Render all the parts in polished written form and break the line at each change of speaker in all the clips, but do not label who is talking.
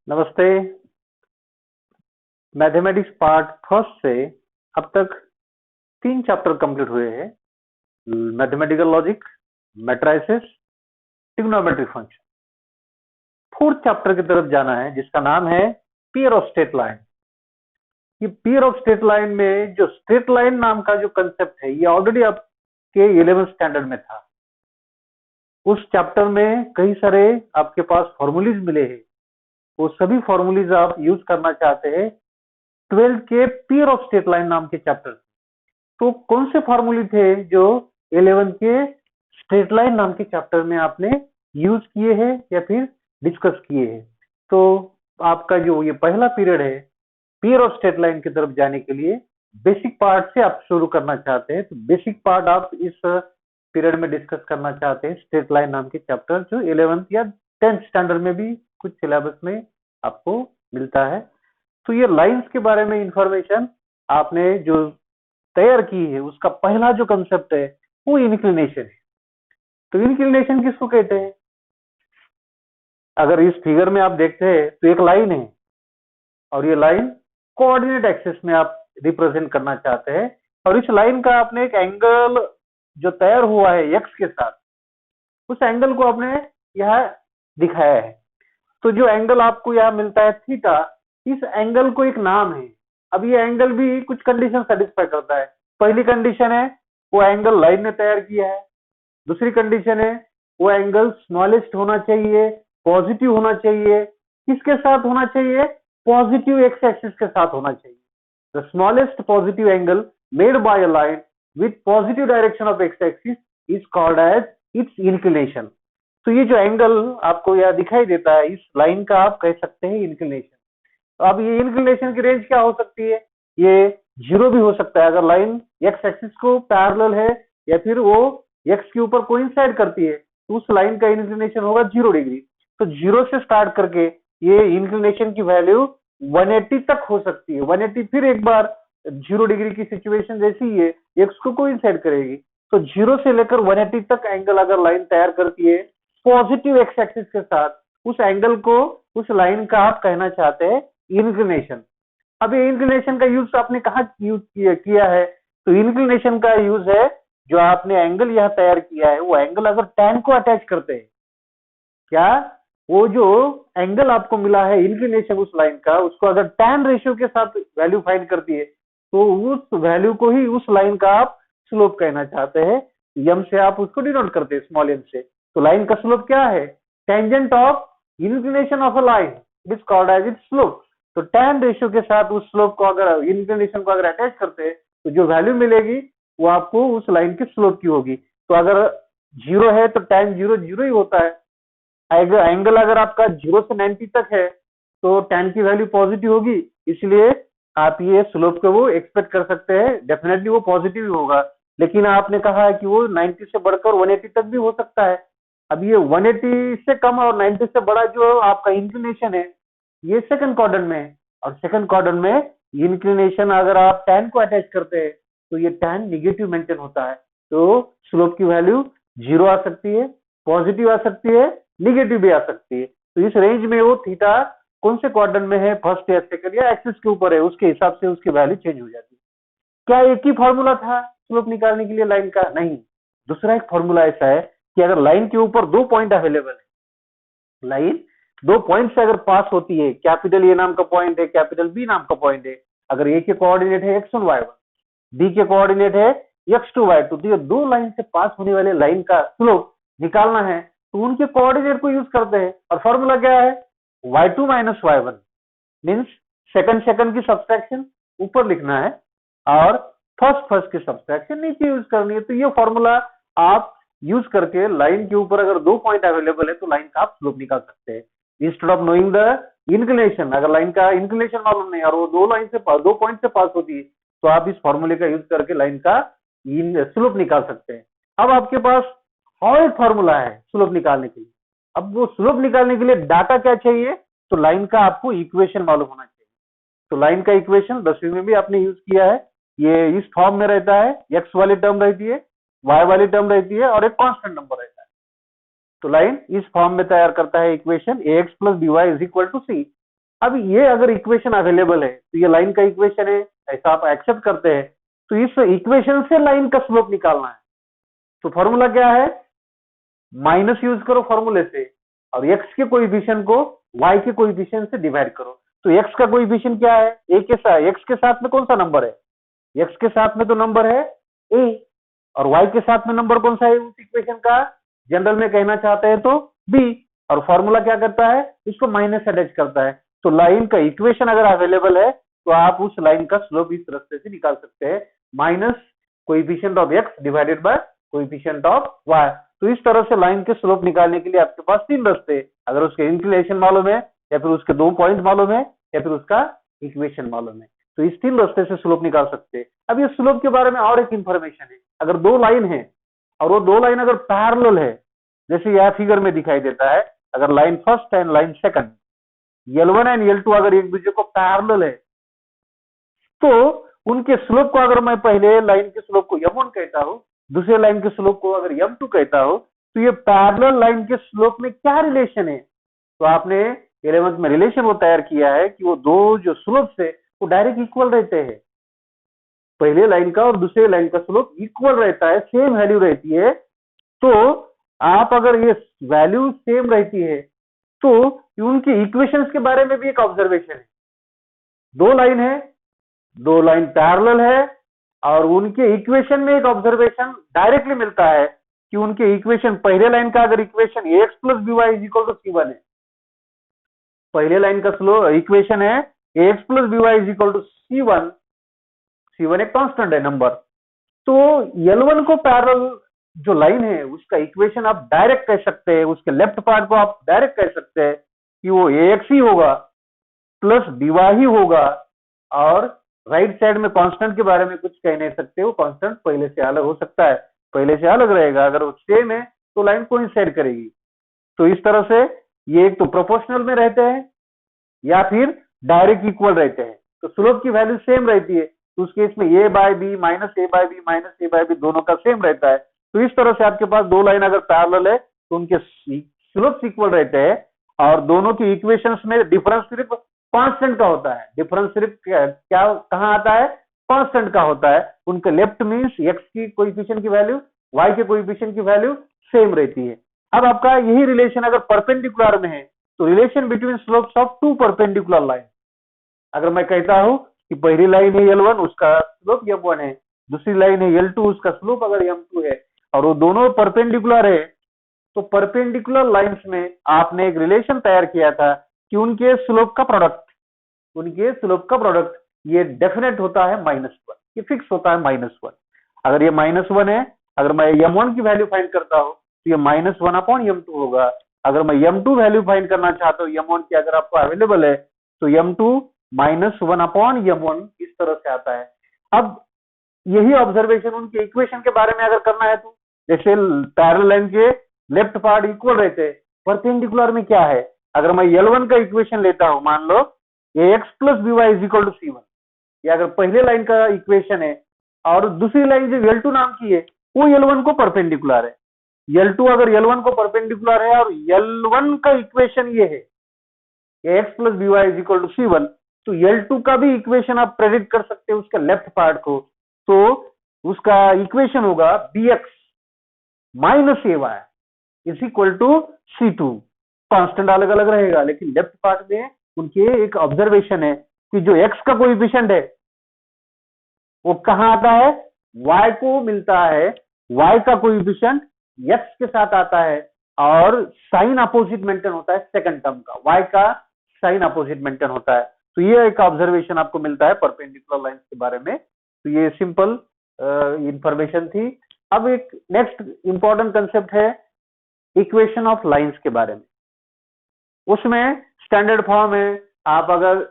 नमस्ते। Mathematics part first से अब तक 3 चैप्टर कंप्लीट हुए हैं। Mathematical logic, matrices, trigonometric function. Fourth chapter की तरफ जाना है जिसका नाम है पेयर ऑफ स्ट्रेट लाइन। ये पेयर ऑफ स्ट्रेट लाइन में जो स्ट्रेट लाइन नाम का जो कंसेप्ट है ये ऑलरेडी आपके 11th स्टैंडर्ड में था। उस चैप्टर में कई सारे आपके पास फॉर्मूलीज मिले हैं, वो सभी फॉर्मूलीज आप यूज करना चाहते हैं 12th के पेयर ऑफ स्ट्रेट लाइन नाम के चैप्टर। तो कौन से फॉर्मूले थे जो 11th के स्ट्रेट लाइन नाम के चैप्टर में आपने यूज किए हैं या फिर डिस्कस किए हैं? तो आपका जो ये पहला पीरियड है पेयर ऑफ स्ट्रेट लाइन की तरफ जाने के लिए बेसिक पार्ट से आप शुरू करना चाहते हैं, तो बेसिक पार्ट आप इस पीरियड में डिस्कस करना चाहते हैं स्ट्रेट लाइन नाम के चैप्टर जो 11th या 10th स्टैंडर्ड में भी कुछ सिलेबस में आपको मिलता है। तो ये लाइंस के बारे में इंफॉर्मेशन आपने जो तैयार की है उसका पहला जो कंसेप्ट है वो इंक्लिनेशन है। तो इंक्लिनेशन किसको कहते हैं? अगर इस फिगर में आप देखते हैं तो एक लाइन है और ये लाइन कोऑर्डिनेट एक्सिस में आप रिप्रेजेंट करना चाहते हैं और इस लाइन का आपने एक एंगल जो तैयार हुआ है एक्स के साथ, उस एंगल को आपने यहाँ दिखाया है। तो जो एंगल आपको यहाँ मिलता है थीटा, इस एंगल को एक नाम है। अब ये एंगल भी कुछ कंडीशन सेटिस्फाई करता है। पहली कंडीशन है वो एंगल लाइन ने तैयार किया है। दूसरी कंडीशन है वो एंगल स्मॉलेस्ट होना चाहिए, पॉजिटिव होना चाहिए। किसके साथ होना चाहिए? पॉजिटिव एक्स एक्सिस के साथ होना चाहिए। The smallest positive angle made by a line with positive direction of x axis is called as its inclination. तो ये जो एंगल आपको यहाँ दिखाई देता है इस लाइन का आप कह सकते हैं इंक्लिनेशन। अब ये इंक्लिनेशन की रेंज क्या हो सकती है? ये 0 भी हो सकता है। अगर लाइन एक्स एक्सिस को पैरेलल है या फिर वो एक्स के ऊपर कोइंसाइड करती है तो उस लाइन का इंक्लिनेशन होगा 0 डिग्री। तो 0 से स्टार्ट करके ये इंक्लिनेशन की वैल्यू 180 तक हो सकती है। 180 फिर एक बार 0 डिग्री की सिचुएशन जैसी ही है, एक्स को कोइंसाइड करेगी। तो 0 से लेकर 180 तक एंगल अगर लाइन तैयार करती है पॉजिटिव एक्स एक्सिस के साथ, उस एंगल को, उस लाइन का आप कहना चाहते हैं इंक्लिनेशन। अब ये इंक्लिनेशन का यूज आपने कहा यूज किया है? तो इंक्लिनेशन का यूज है जो आपने एंगल यहाँ तैयार किया है वो एंगल अगर tan को अटैच करते हैं, क्या वो जो एंगल आपको मिला है इंक्लिनेशन उस लाइन का, उसको अगर tan रेशियो के साथ वैल्यू फाइंड करती है तो उस वैल्यू को ही उस लाइन का आप स्लोप कहना चाहते हैं। यम से आप उसको डिनोट करते हैं, स्मॉल एम से। तो लाइन का स्लोप क्या है? Tangent of inclination of a line is called as its slope. तो tan रेशियो के साथ उस स्लोप को अगर इंक्लिनेशन को अगर अटैच करते हैं तो जो वैल्यू मिलेगी वो आपको उस लाइन के स्लोप की होगी। तो अगर 0 है तो tan 0 0 ही होता है। एंगल अगर आपका 0 से 90 तक है तो tan की वैल्यू पॉजिटिव होगी, इसलिए आप ये स्लोप को वो एक्सपेक्ट कर सकते हैं, डेफिनेटली वो पॉजिटिव ही होगा। लेकिन आपने कहा है कि वो 90 से बढ़कर 180 तक भी हो सकता है। अब ये 180 से कम और 90 से बड़ा जो आपका इंक्लिनेशन है ये सेकंड क्वाड्रेंट में है, और सेकंड क्वाड्रेंट में इंक्लिनेशन अगर आप tan को अटैच करते हैं तो ये tan निगेटिव मेंटेन होता है। तो स्लोप की वैल्यू 0 आ सकती है, पॉजिटिव आ सकती है, निगेटिव भी आ सकती है। तो इस रेंज में वो थीटा कौन से क्वाड्रेंट में है, फर्स्ट या सेकंड या एक्सिस के ऊपर है, उसके हिसाब से उसकी वैल्यू चेंज हो जाती है। क्या एक ही फॉर्मूला था स्लोप निकालने के लिए लाइन का? नहीं, दूसरा एक फॉर्मूला ऐसा है कि अगर लाइन के ऊपर 2 पॉइंट अवेलेबल है, लाइन 2 पॉइंट से अगर पास होती है, कैपिटल ए नाम का पॉइंट है, कैपिटल बी नाम का पॉइंट है। अगर ए के कोऑर्डिनेट है x1 y1, बी के कोऑर्डिनेट है x2 y2, तो ये 2 लाइन से पास होने वाले लाइन का स्लोप निकालना है तो उनके कोऑर्डिनेट को यूज करते हैं। और फॉर्मूला क्या है? y2 minus y1 means second की सब्सट्रैक्शन ऊपर लिखना है और फर्स्ट की सब्सट्रैक्शन नीचे यूज करनी है। तो ये फॉर्मूला आप यूज करके लाइन के ऊपर अगर 2 पॉइंट अवेलेबल है तो लाइन का आप स्लोप निकाल सकते हैं। Instead of knowing the inclination, अगर लाइन का इंक्लिनेशन मालूम नहीं और वो 2 पॉइंट से पास होती है तो आप इस फॉर्मूले का यूज करके लाइन का स्लोप निकाल सकते हैं। अब आपके पास और एक फॉर्मूला है स्लोप निकालने के लिए। अब वो स्लोप निकालने के लिए डाटा क्या चाहिए? तो लाइन का आपको इक्वेशन मालूम होना चाहिए। तो लाइन का इक्वेशन 10वीं में भी आपने यूज किया है। ये इस फॉर्म में रहता है, एक्स वाली टर्म रहती है, वाई वाली टर्म रहती है और एक कांस्टेंट नंबर रहता है। तो लाइन इस फॉर्म में तैयार करता है equation ax plus by is equal to C. अब ये अगर इक्वेशन अवेलेबल है तो ये लाइन का इक्वेशन है, ऐसा आप एक्सेप्ट करते हैं, तो इस इक्वेशन से लाइन का स्लोप निकालना है। तो फॉर्मूला क्या है, माइनस यूज करो फॉर्मूले से और एक्स के कोएफिशिएंट को वाई के कोएफिशिएंट से डिवाइड करो। तो एक्स का कोएफिशिएंट क्या है, ए के साथ, एक्स के साथ में कौन सा नंबर है, एक्स के साथ में तो नंबर है ए, और वाई के साथ में नंबर कौन सा है उस इक्वेशन का, जनरल में कहना चाहते हैं तो बी, और फॉर्मूला क्या करता है, इसको माइनस अटैच करता है। तो लाइन का इक्वेशन अगर अवेलेबल है तो आप उस लाइन का स्लोप इस रास्ते से निकाल सकते हैं, minus coefficient of x divided by coefficient of y. तो इस तरह से लाइन के स्लोप निकालने के लिए आपके पास तीन रास्ते, अगर उसके इंक्लिनेशन मालूम है, या फिर उसके 2 पॉइंट मालूम है, या फिर उसका इक्वेशन मालूम है, तो इस तीन रास्ते से स्लोप निकाल सकते हैं। अब ये स्लोप के बारे में और एक इंफॉर्मेशन है, अगर 2 लाइन है और वो 2 लाइन अगर पैरेलल है, जैसे यह फिगर में दिखाई देता है, अगर line first and line second L1 and L2 अगर एक दूसरे को पैरेलल है, तो उनके स्लोप को अगर मैं पहले लाइन के स्लोप को m1 कहता हूं, दूसरे लाइन के स्लोप को अगर m2 कहता हूं, तो ये पैरेलल लाइन के स्लोप में क्या रिलेशन है, तो आपने 11th में रिलेशन वो तैयार किया है कि वो दो जो स्लोप है वो डायरेक्ट इक्वल रहते हैं, पहले लाइन का और दूसरे लाइन का स्लोप इक्वल रहता है, सेम वैल्यू रहती है। तो आप अगर ये वैल्यू सेम रहती है तो उनके इक्वेशंस के बारे में भी एक ऑब्जर्वेशन है, 2 लाइन है, 2 लाइन पैरेलल है, और उनके इक्वेशन में एक ऑब्जर्वेशन डायरेक्टली मिलता है कि उनके इक्वेशन, पहले लाइन का अगर equation ax plus by is equal to c1 है, पहले लाइन का स्लो इक्वेशन है ax plus by is equal to c1, c1 एक कांस्टेंट है नंबर, तो L1 को पैरेलल जो लाइन है उसका इक्वेशन आप डायरेक्ट कह सकते हैं, उसके लेफ्ट पार्ट को आप डायरेक्ट कह सकते हैं कि वो ax ही होगा प्लस by ही होगा, और राइट साइड में कांस्टेंट के बारे में कुछ कह नहीं सकते, वो कांस्टेंट पहले से अलग हो सकता है, पहले से अलग रहेगा, अगर वो सेम है तो लाइन कोइंसाइड करेगी। तो इस तरह से ये एक तो प्रोपोर्शनल में रहते हैं या फिर डायरेक्ट इक्वल रहते हैं, तो स्लोप की वैल्यू सेम रहती है, तो उस केस में a by b minus a by b minus a by b दोनों का सेम रहता है। तो इस तरह से आपके पास 2 लाइन अगर पैरेलल है तो उनके स्लोप इक्वल रहते हैं, और दोनों की इक्वेशंस में डिफरेंस सिर्फ कांस्टेंट का होता है, डिफरेंस सिर्फ क्या कहां आता है, कांस्टेंट का होता है। उनके लेफ्ट मींस x की कोएफिशिएंट की वैल्यू y के कोएफिशिएंट की वैल्यू सेम रहती है। अब आपका यही रिलेशन अगर परपेंडिकुलर में है तो relation between slopes of 2 perpendicular line, अगर मैं कहता हूं कि पहली लाइन है L1 उसका स्लोप m1 है, दूसरी लाइन है L2 उसका स्लोप अगर m2 है, और वो दोनों परपेंडिकुलर है, तो परपेंडिकुलर लाइंस में आपने एक रिलेशन तैयार किया था कि उनके स्लोप का प्रोडक्ट, उनके स्लोप का प्रोडक्ट ये डेफिनेट होता है -1, ये फिक्स होता है -1। अगर ये -1 है, अगर मैं m1 की वैल्यू फाइंड करता हूं तो ये -1/m2 होगा, अगर मैं m2 वैल्यू फाइंड करना चाहता हूं m1 की अगर आपको अवेलेबल है तो m2 -1/m1 इस तरह से आता है। अब यही ऑब्जर्वेशन उनके इक्वेशन के बारे में अगर करना है तो जैसे पैरेलल लाइन के लेफ्ट पार्ट इक्वल रहते हैं, परपेंडिकुलर में क्या है, अगर मैं L1 का इक्वेशन लेता हूं, मान लो ax plus by is equal to c1, ये अगर पहले लाइन का इक्वेशन है, और दूसरी लाइन जो L2 नाम की है वो L1 को परपेंडिकुलर है, L2 अगर L1 को परपेंडिकुलर है और L1 का इक्वेशन ये है ax plus by is equal to c1, तो L2 का भी इक्वेशन आप प्रेडिक्ट कर सकते हैं उसका लेफ्ट पार्ट को, तो उसका इक्वेशन होगा bx minus ay is equal to c2, constant अलग अलग रहेगा लेकिन लेफ्ट पार्ट में उनके एक ऑब्जर्वेशन है कि जो x का कोएफिशिएंट है वो कहां आता है, y को मिलता है, y का कोएफिशिएंट x के साथ आता है, और साइन अपोजिट मेंटेन होता है सेकंड टर्म का, y का साइन अपोजिट मेंटेन होता है। तो ये एक ऑब्जर्वेशन आपको मिलता है परपेंडिकुलर लाइंस के बारे में। तो ये सिंपल इंफॉर्मेशन थी। अब एक नेक्स्ट इंपॉर्टेंट कंसेप्ट है इक्वेशन ऑफ लाइंस के बारे में। उसमें स्टैंडर्ड फॉर्म है, आप अगर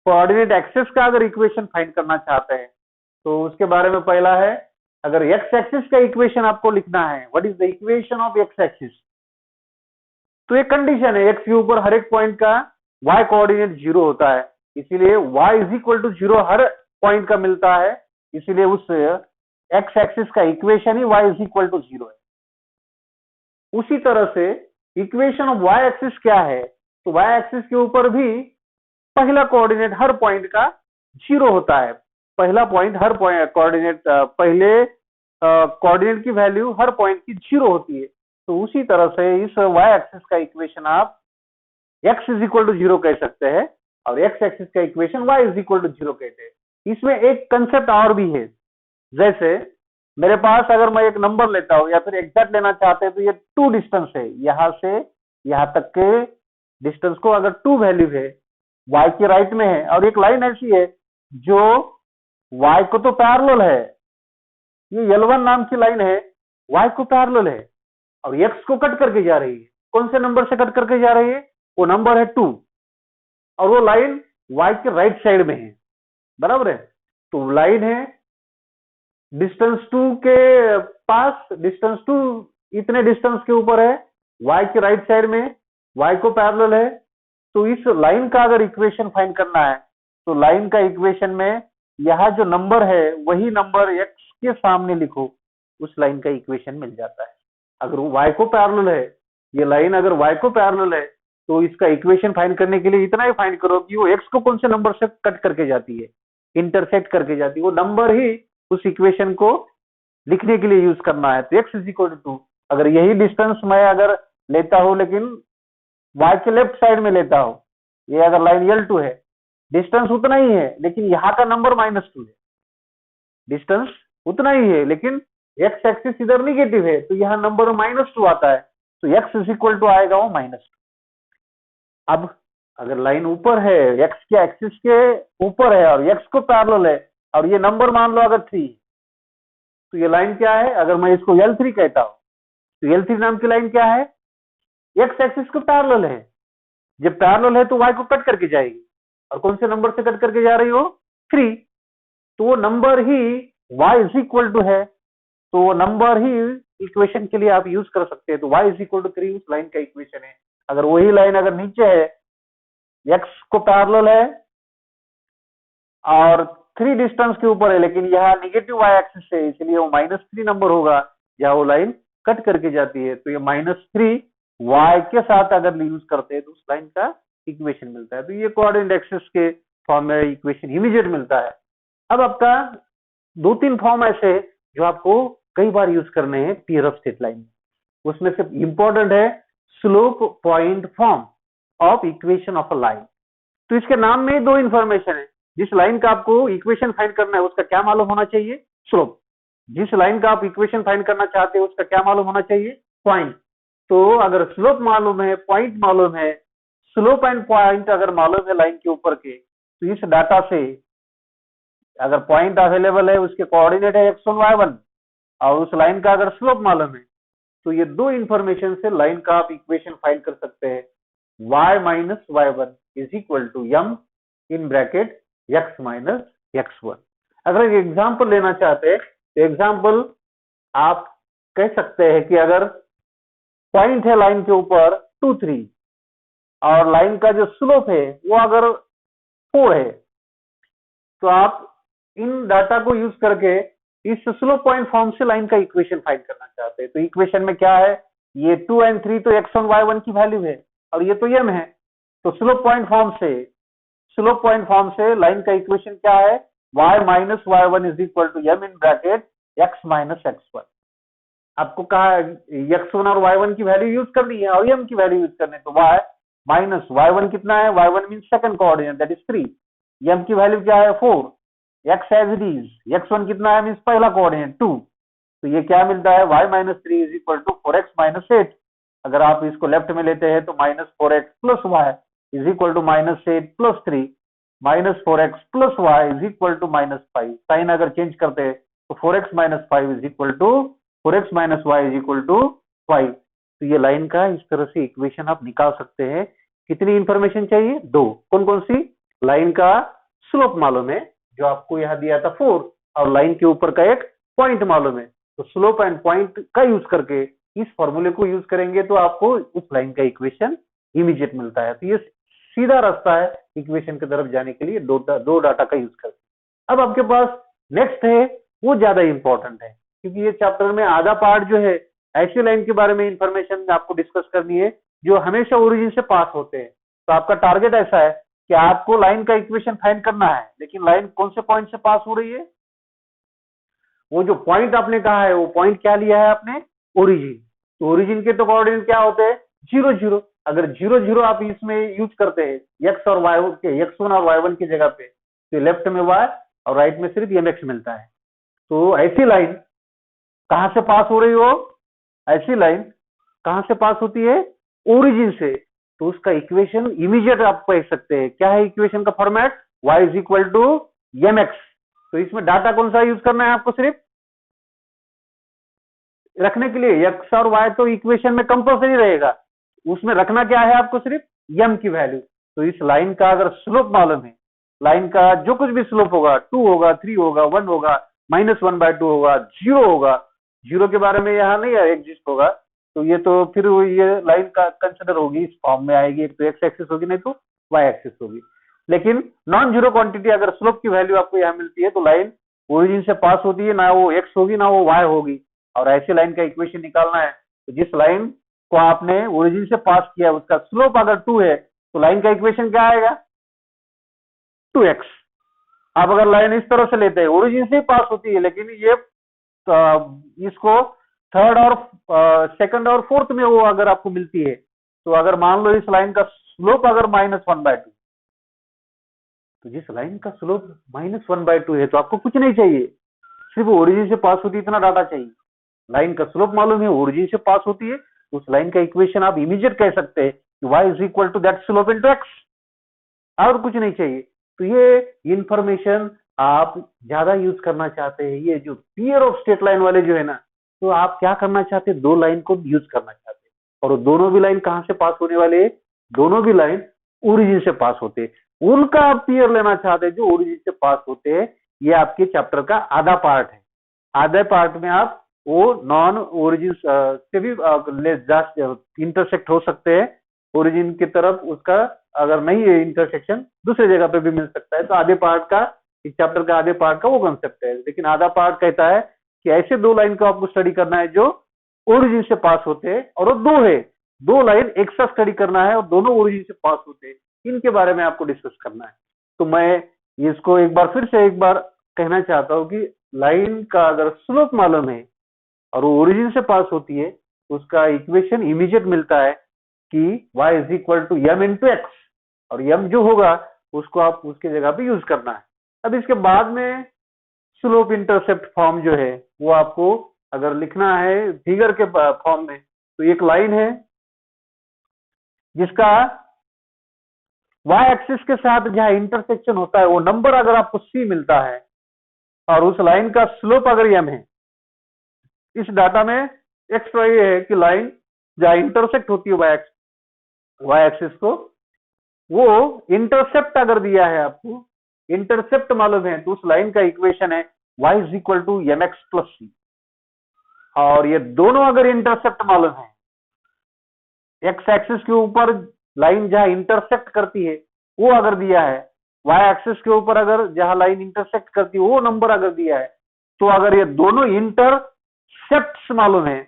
कोऑर्डिनेट एक्सिस का अगर इक्वेशन फाइंड करना चाहते हैं तो उसके बारे में पहला है, अगर एक्स एक्सिस का इक्वेशन आपको लिखना है, what is the equation of x axis, तो एक कंडीशन है एक्स के ऊपर हर एक पॉइंट का y कोऑर्डिनेट 0 होता है, इसीलिए y इज इक्वल टू 0 हर पॉइंट का मिलता है, इसीलिए उस एक्स एक्सिस का इक्वेशन ही y इज इक्वल टू 0 है। उसी तरह से इक्वेशन ऑफ y एक्सिस क्या है, तो y एक्सिस के ऊपर भी पहला कोऑर्डिनेट हर पॉइंट का 0 होता है। पहला पॉइंट हर पॉइंट कोऑर्डिनेट पहले कोऑर्डिनेट की वैल्यू हर पॉइंट की 0 होती है। तो उसी तरह से इस वाई एक्सिस का इक्वेशन आप x इज इक्वल टू 0 कह सकते हैं और x एक्सिस का equation y is equal to 0 कहते हैं। इसमें एक कंसेप्ट और भी है, जैसे मेरे पास अगर मैं एक नंबर लेता हूं या फिर एग्जैक्ट लेना चाहते हैं तो ये 2 डिस्टेंस है, यहां से यहां तक के डिस्टेंस को अगर 2 वैल्यू है, y के राइट में है और एक लाइन ऐसी है जो y को तो पैरेलल है, ये L1 नाम की लाइन है, y को पैरेलल है और x को कट करके जा रही है। कौन से नंबर से कट करके जा रही है? वो नंबर है 2 और वो लाइन y के राइट साइड में है, बराबर है। तो लाइन है डिस्टेंस 2 के पास, डिस्टेंस 2 इतने डिस्टेंस के ऊपर है, y के राइट साइड में, y को पैरेलल है। तो इस लाइन का अगर इक्वेशन फाइंड करना है तो लाइन का इक्वेशन में यहाँ जो नंबर है वही नंबर x के सामने लिखो, उस लाइन का इक्वेशन मिल जाता है। अगर वो y को पैरेलल है, ये लाइन अगर y को पैरेलल है तो इसका इक्वेशन फाइंड करने के लिए इतना ही फाइंड करो कि वो x को कौन से नंबर से कट करके जाती है, इंटरसेक्ट करके जाती है, वो नंबर ही उस इक्वेशन को लिखने के लिए यूज करना है। तो x इज इक्वल टू 2। अगर यही डिस्टेंस मैं अगर लेता हूं लेकिन y के लेफ्ट साइड में लेता हूं, ये अगर लाइन L2 है, डिस्टेंस उतना ही है लेकिन यहाँ का नंबर -2 है, डिस्टेंस उतना ही है लेकिन x एक्सिस इधर निगेटिव है तो यहाँ नंबर -2 आता है, तो x इज इक्वल टू आएगा वो -2। अब अगर लाइन ऊपर है, x के एक्सिस के ऊपर है और x को पैरेलल है और ये नंबर मान लो अगर 3, तो ये लाइन क्या है? अगर मैं इसको L3 कहता हूं तो L3 नाम की लाइन क्या है? x एक्सिस को पैरेलल है, जब पैरेलल है तो y को कट करके जाएगी और कौन से नंबर से कट करके जा रही हो? 3। तो वो नंबर ही y इज इक्वल टू है, तो वो नंबर ही इक्वेशन के लिए आप यूज कर सकते हैं। तो y इज इक्वल टू 3 उस लाइन का इक्वेशन है। अगर वही लाइन अगर नीचे है, x को पैरेलल है और 3 डिस्टेंस के ऊपर है लेकिन यहाँ निगेटिव y एक्सिस है, इसलिए वो -3 नंबर होगा जहां वो लाइन कट करके जाती है। तो ये -3 y के साथ अगर यूज करते हैं तो उस लाइन का इक्वेशन मिलता है। तो ये कोऑर्डिनेट एक्सिस के फॉर्म में इक्वेशन इमीडिएट मिलता है। अब आपका 2-3 फॉर्म ऐसे जो आपको कई बार यूज करने हैं पियर ऑफ स्ट्रेट लाइन, उसमें से इंपॉर्टेंट है slope point form of equation of a line. तो इसके नाम में 2 इंफॉर्मेशन है, जिस लाइन का आपको इक्वेशन फाइंड करना है उसका क्या मालूम होना चाहिए? स्लोप। जिस लाइन का आप इक्वेशन फाइंड करना चाहते हैं उसका क्या मालूम होना चाहिए? पॉइंट। तो अगर स्लोप मालूम है, पॉइंट मालूम है, स्लोप एंड पॉइंट अगर मालूम है लाइन के ऊपर के, तो इस डाटा से अगर पॉइंट अवेलेबल है, उसके कोऑर्डिनेट है x1 y1 और उस लाइन का अगर स्लोप मालूम है, तो ये 2 इंफॉर्मेशन से लाइन का आप इक्वेशन फाइंड कर सकते हैं। y minus y1 is equal to m in bracket x minus x1। अगर एक एग्जाम्पल लेना चाहते हैं तो एग्जाम्पल आप कह सकते हैं कि अगर पॉइंट है लाइन के ऊपर 2, 3 और लाइन का जो स्लोप है वो अगर 4 है, तो आप इन डाटा को यूज करके इस स्लोप पॉइंट फॉर्म से लाइन का इक्वेशन फाइंड करना चाहते हैं। तो इक्वेशन में क्या है? ये 2 और 3 तो x1 y1 की वैल्यू है और ये तो m है। तो स्लोप पॉइंट फॉर्म से लाइन का इक्वेशन क्या है? y minus y1 is equal to m in bracket x minus x1। आपको कहा x1 और y1 की वैल्यू यूज करनी है और m की वैल्यू यूज करनी है। तो y माइनस y1 कितना है? y1 mean second coordinate that is 3, m की वैल्यू क्या है? 4, x as it is, x1 कितना है? मीन्स पहला कोऑर्डिनेट 2। तो ये क्या मिलता है? y minus 3 is equal to 4x minus 8। अगर आप इसको लेफ्ट में लेते हैं तो minus 4x plus y is equal to minus 8 plus 3, minus 4x plus y is equal to minus 5। Sign अगर चेंज करते हैं तो 4x minus 5 is equal to 4x minus y is equal to 5। तो ये लाइन का इस तरह से इक्वेशन आप निकाल सकते हैं। कितनी इंफॉर्मेशन चाहिए? 2। कौन कौन सी? लाइन का स्लोप मालूम है जो आपको यहाँ दिया था 4 और लाइन के ऊपर का एक पॉइंट मालूम है। तो स्लोप एंड पॉइंट का यूज करके इस फॉर्मूले को यूज करेंगे तो आपको उस लाइन का इक्वेशन इमीडिएट मिलता है। तो ये सीधा रास्ता है इक्वेशन की तरफ जाने के लिए, दो डाटा का यूज करके। अब आपके पास नेक्स्ट है, वो ज्यादा इंपॉर्टेंट है क्योंकि ये चैप्टर में आधा पार्ट जो है ऐसी लाइन के बारे में इंफॉर्मेशन आपको डिस्कस करनी है जो हमेशा ओरिजिन से पास होते हैं। तो आपका टारगेट ऐसा है कि आपको लाइन का इक्वेशन फाइंड करना है, लेकिन लाइन कौन से पॉइंट से पास हो रही है? वो जो पॉइंट आपने कहा है वो पॉइंट क्या लिया है आपने? ओरिजिन। तो ओरिजिन के तो कोऑर्डिनेट क्या होते हैं? 0 0। अगर 0 0 आप इसमें यूज करते हैं एक्स और वाई के, x1 और y1 की जगह पे, तो लेफ्ट में y और राइट में सिर्फ mx मिलता है। तो ऐसी लाइन कहां से पास हो रही हो? ऐसी लाइन कहां से पास होती है? ओरिजिन से। तो उसका इक्वेशन इमीडिएट आप कह सकते हैं। क्या है इक्वेशन का format? y is equal to mx। तो इसमें डाटा कौन सा यूज करना है आपको? सिर्फ रखने के लिए x और y तो इक्वेशन में कंपल्सरी रहेगा, उसमें रखना क्या है आपको? सिर्फ m की वैल्यू। तो इस लाइन का अगर स्लोप मालूम है, लाइन का जो कुछ भी स्लोप होगा, 2 होगा, 3 होगा, 1 होगा, -1/2 होगा, 0 होगा, 0 के बारे में यहाँ नहीं एग्जिस्ट होगा, तो ये तो फिर ये लाइन का कंसिडर होगी, इस फॉर्म में आएगी। एक तो एक्स एक्सिस होगी, नहीं तो वाई एक्सिस होगी। लेकिन नॉन जीरो क्वांटिटी अगर स्लोप की वैल्यू आपको यहाँ मिलती है तो लाइन ओरिजिन से पास होती है, ना वो एक्स होगी ना वो वाई होगी। और ऐसी लाइन का इक्वेशन निकालना है तो जिस लाइन को आपने ओरिजिन से पास किया उसका स्लोप अगर 2 है तो लाइन का इक्वेशन क्या आएगा? 2x। आप अगर लाइन इस तरह से लेते हैं, ओरिजिन से ही पास होती है, लेकिन ये इसको थर्ड और सेकंड और फोर्थ में वो अगर आपको मिलती है, तो अगर मान लो इस लाइन का स्लोप अगर -1/2, तो जिस लाइन का स्लोप -1/2 है तो आपको कुछ नहीं चाहिए, सिर्फ ओरिजिन से पास होती है इतना डाटा चाहिए। लाइन का स्लोप मालूम है, ओरिजिन से पास होती है, उस लाइन का इक्वेशन आप इमीडिएट कह सकते हैं कि y is equal to that slope into x, और कुछ नहीं चाहिए। तो ये इंफॉर्मेशन आप ज्यादा यूज करना चाहते हैं, ये जो पियर ऑफ स्ट्रेट लाइन वाले जो है ना, तो आप क्या करना चाहते हैं? दो लाइन को यूज करना चाहते हैं, और दोनों भी लाइन कहां से पास होने वाले हैं? दोनों भी लाइन ओरिजिन से पास होते हैं। उनका आप पियर लेना चाहते हैं जो ओरिजिन से पास होते हैं। ये आपके चैप्टर का आधा पार्ट है। आधे पार्ट में आप वो नॉन ओरिजिन से भी इंटरसेक्ट हो सकते हैं ओरिजिन की तरफ, उसका अगर नहीं है इंटरसेक्शन दूसरी जगह पे भी मिल सकता है। तो आधे पार्ट का, इस चैप्टर का आधे पार्ट का वो कंसेप्ट है। लेकिन आधा पार्ट कहता है कि ऐसे दो लाइन को आपको स्टडी करना है जो ओरिजिन से पास होते हैं, और वो दो है, दो लाइन एक साथ स्टडी करना है और दोनों ओरिजिन से पास होते हैं, इनके बारे में आपको डिस्कस करना है। तो मैं इसको एक बार फिर से एक बार कहना चाहता हूँ कि लाइन का अगर स्लोप मालूम है और वो ओरिजिन से पास होती है, उसका इक्वेशन इमीडिएट मिलता है कि y is equal to m into x, और m जो होगा उसको आप उसके जगह पे यूज करना है। अब इसके बाद में स्लोप इंटरसेप्ट फॉर्म जो है वो आपको अगर लिखना है फिगर के फॉर्म में, तो एक लाइन है जिसका y एक्सिस के साथ जहां इंटरसेक्शन होता है वो नंबर अगर आपको c मिलता है, और उस लाइन का स्लोप अगर m है, इस डाटा में एक्स्ट्रा ये है कि लाइन जहां इंटरसेक्ट होती है y एक्सिस को, वो इंटरसेप्ट अगर दिया है आपको, इंटरसेप्ट मालूम है, तो उस लाइन का इक्वेशन है y is equal to mx plus c। और ये दोनों अगर इंटरसेप्ट मालूम है, एक्स एक्सिस के ऊपर लाइन जहां इंटरसेक्ट करती है वो अगर दिया है, y एक्सिस के ऊपर अगर जहां लाइन इंटरसेक्ट करती है वो नंबर अगर दिया है, तो अगर ये दोनों इंटरसेप्ट्स मालूम है,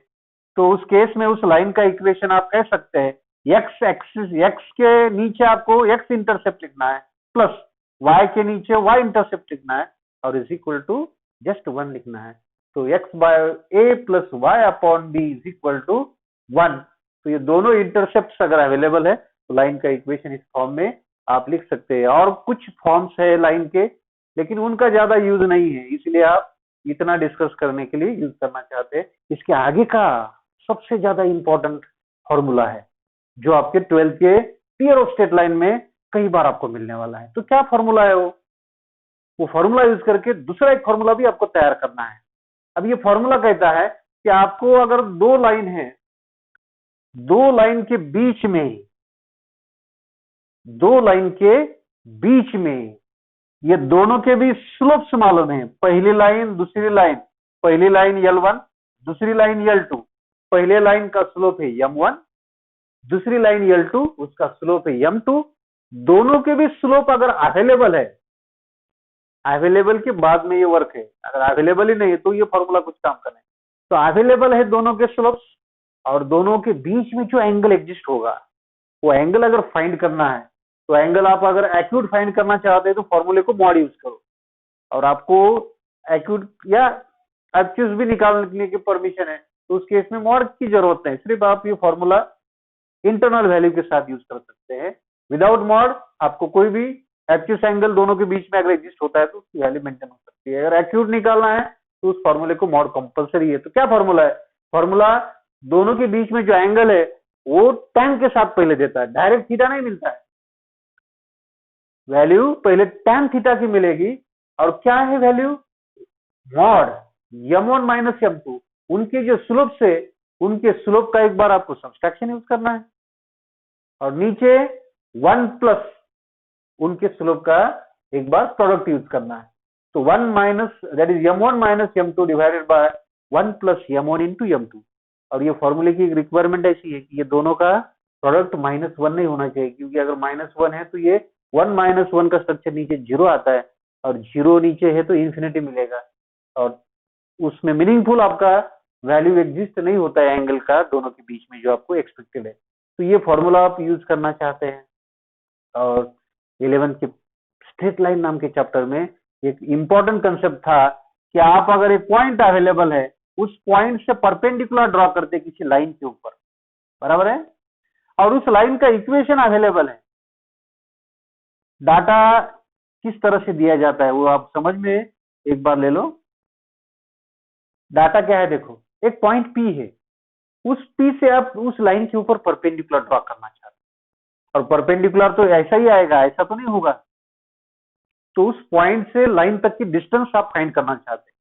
तो उस केस में उस लाइन का इक्वेशन आप कह सकते हैं एक्स एक्सिस, एक्स के नीचे आपको एक्स इंटरसेप्ट लिखना है, प्लस वाई के नीचे वाई इंटरसेप्ट लिखना है, और इज इक्वल टू जस्ट 1 लिखना है। तो x by a plus y upon b is equal to 1। तो ये दोनों इंटरसेप्ट अगर अवेलेबल है तो लाइन का इक्वेशन इस फॉर्म में आप लिख सकते हैं। और कुछ फॉर्म्स है लाइन के, लेकिन उनका ज्यादा यूज नहीं है, इसलिए आप इतना डिस्कस करने के लिए यूज करना चाहते हैं। इसके आगे का सबसे ज्यादा इंपॉर्टेंट फॉर्मूला है जो आपके 12th के पियर ऑफ स्ट्रेट लाइन में कई बार आपको मिलने वाला है। तो क्या फॉर्मूला है वो फॉर्मूला यूज करके दूसरा एक फॉर्मूला भी आपको तैयार करना है। अब ये फॉर्मूला कहता है कि आपको अगर दो लाइन है, दो लाइन के बीच में, दो लाइन के बीच में ये दोनों के भी स्लोप्स मालूम है, पहली लाइन दूसरी लाइन, पहली लाइन L1 दूसरी लाइन L2, पहले लाइन का स्लोप है M1, दूसरी लाइन L2 उसका स्लोप है M2। दोनों के भी स्लोप अगर अवेलेबल है, अवेलेबल के बाद में ये वर्क है, अगर अवेलेबल ही नहीं है तो ये फॉर्मूला कुछ काम करें। तो अवेलेबल है दोनों के स्लोप्स, और दोनों के बीच में जो एंगल एग्जिस्ट होगा वो एंगल अगर फाइंड करना है तो एंगल आप अगर एक्यूट फाइंड करना चाहते हैं तो फॉर्मूले को मॉड यूज करो, और आपको एक्यूट या एब्ट्यूज भी निकालने की परमिशन है तो उस केस में मॉड की जरूरत नहीं, सिर्फ आप ये फॉर्मूला इंटरनल वैल्यू के साथ यूज कर सकते हैं। विदाउट मॉड आपको कोई भी एब्ट्यूज एंगल दोनों के बीच में अगर एग्जिस्ट होता है तो उसकी वैल्यू मेंटेन हो सकती है। अगर एक्यूट निकालना है तो उस फॉर्मूले को मॉड कंपलसरी है। तो क्या फॉर्मूला है? फॉर्मूला दोनों के बीच में जो एंगल है वो tan के साथ पहले देता है, डायरेक्ट थीटा नहीं मिलता है। वैल्यू पहले tan थीटा की मिलेगी, और क्या है value? Mod m1 minus m2, उनके जो स्लोप से उनके स्लोप का एक बार आपको सब्सट्रैक्शन यूज करना है, और नीचे 1 प्लस उनके स्लोप का एक बार प्रोडक्ट यूज करना है। तो 1 minus that is m1 minus m2 divided by 1 plus m1 into m2। और ये फॉर्मूले की रिक्वायरमेंट ऐसी है कि ये दोनों का प्रोडक्ट -1 नहीं होना चाहिए, क्योंकि अगर -1 है तो ये 1 माइनस 1 का स्ट्रक्चर नीचे 0 आता है, और 0 नीचे है तो इंफिनिटी मिलेगा, और उसमें मीनिंगफुल आपका वैल्यू एग्जिस्ट नहीं होता है एंगल का दोनों के बीच में जो आपको एक्सपेक्टेड है। तो ये फॉर्मूला आप यूज करना चाहते हैं। और 11 के स्ट्रेट लाइन नाम के चैप्टर में एक इंपॉर्टेंट कंसेप्ट था कि आप अगर एक पॉइंट अवेलेबल है उस पॉइंट से परपेंडिकुलर ड्रॉ करते किसी लाइन के ऊपर, बराबर है, और उस लाइन का इक्वेशन अवेलेबल है। डाटा किस तरह से दिया जाता है वो आप समझ में एक बार ले लो। डाटा क्या है? देखो, एक पॉइंट P है, उस P से आप उस लाइन के ऊपर परपेंडिकुलर ड्रॉ करना चाहते हैं, और परपेंडिकुलर तो ऐसा ही आएगा, ऐसा तो नहीं होगा। तो उस पॉइंट से लाइन तक की डिस्टेंस आप फाइंड करना चाहते हैं,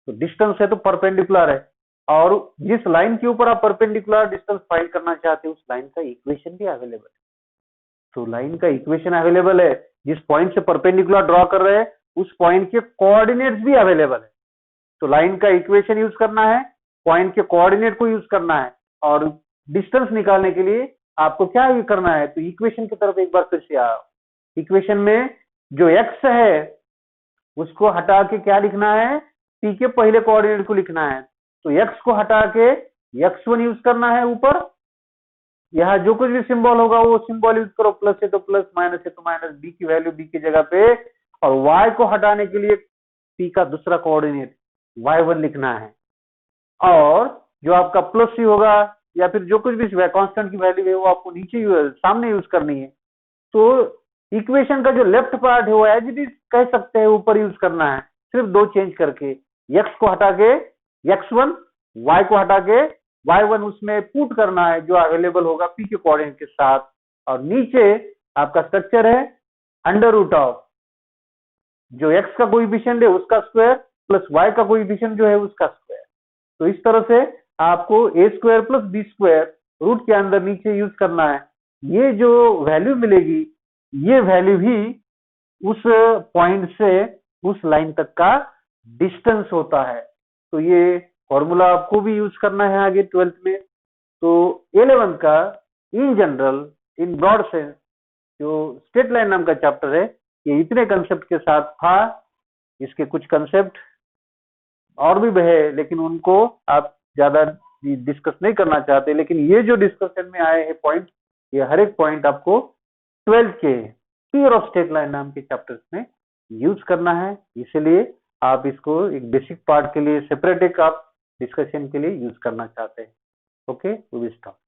तो डिस्टेंस है तो परपेंडिकुलर है, और जिस लाइन के ऊपर आप परपेंडिकुलर डिस्टेंस फाइंड करना चाहते हैं उस लाइन का इक्वेशन भी अवेलेबल है। तो लाइन का इक्वेशन अवेलेबल है, जिस पॉइंट से परपेंडिकुलर ड्रॉ कर रहे हैं उस पॉइंट के कोऑर्डिनेट्स भी अवेलेबल है। तो लाइन का इक्वेशन यूज करना है, पॉइंट के कोऑर्डिनेट को यूज करना है, और डिस्टेंस निकालने के लिए आपको क्या करना है? तो इक्वेशन की तरफ एक बार फिर से आओ। इक्वेशन में जो x है उसको हटा के क्या लिखना है? p के पहले कोऑर्डिनेट को लिखना है। तो x को हटा के x1 यूज करना है ऊपर, यहाँ जो कुछ भी सिंबल होगा वो सिंबल यूज करो, प्लस है तो प्लस, माइनस है तो माइनस, b की वैल्यू b की जगह पे, और y को हटाने के लिए p का दूसरा कोऑर्डिनेट y1 लिखना है, और जो आपका प्लस ही होगा या फिर जो कुछ भी कांस्टेंट की वैल्यू है वो आपको नीचे सामने यूज करनी है। तो इक्वेशन का जो लेफ्ट पार्ट है वो एज इट इज कह सकते हैं ऊपर यूज करना है, सिर्फ दो चेंज करके, x को हटा के x1, y को हटा के y1 उसमें पुट करना है जो अवेलेबल होगा p के कोऑर्डिनेट के साथ, और नीचे आपका स्ट्रक्चर है अंडर रूट ऑफ जो x का कोएफिशिएंट है उसका स्क्वायर प्लस y का कोएफिशिएंट जो है उसका स्क्वायर। तो इस तरह से आपको a square plus b square root के अंदर नीचे यूज करना है। ये जो वैल्यू मिलेगी ये वैल्यू ही उस पॉइंट से उस लाइन तक का डिस्टेंस होता है। तो ये फॉर्मूला आपको भी यूज करना है आगे 12th में। तो 11 का in general in broad sense जो स्ट्रेट लाइन नाम का चैप्टर है ये इतने कंसेप्ट के साथ था। इसके कुछ कंसेप्ट और भी है लेकिन उनको आप ज्यादा डिस्कस नहीं करना चाहते, लेकिन ये जो डिस्कशन में आए हैं पॉइंट, ये हर एक पॉइंट आपको 12th के थियरी ऑफ स्ट्रेट लाइन नाम के चैप्टर्स में यूज करना है। इसलिए आप इसको एक बेसिक पार्ट के लिए सेपरेट एक आप डिस्कशन के लिए यूज करना चाहते हैं। Okay, we will stop.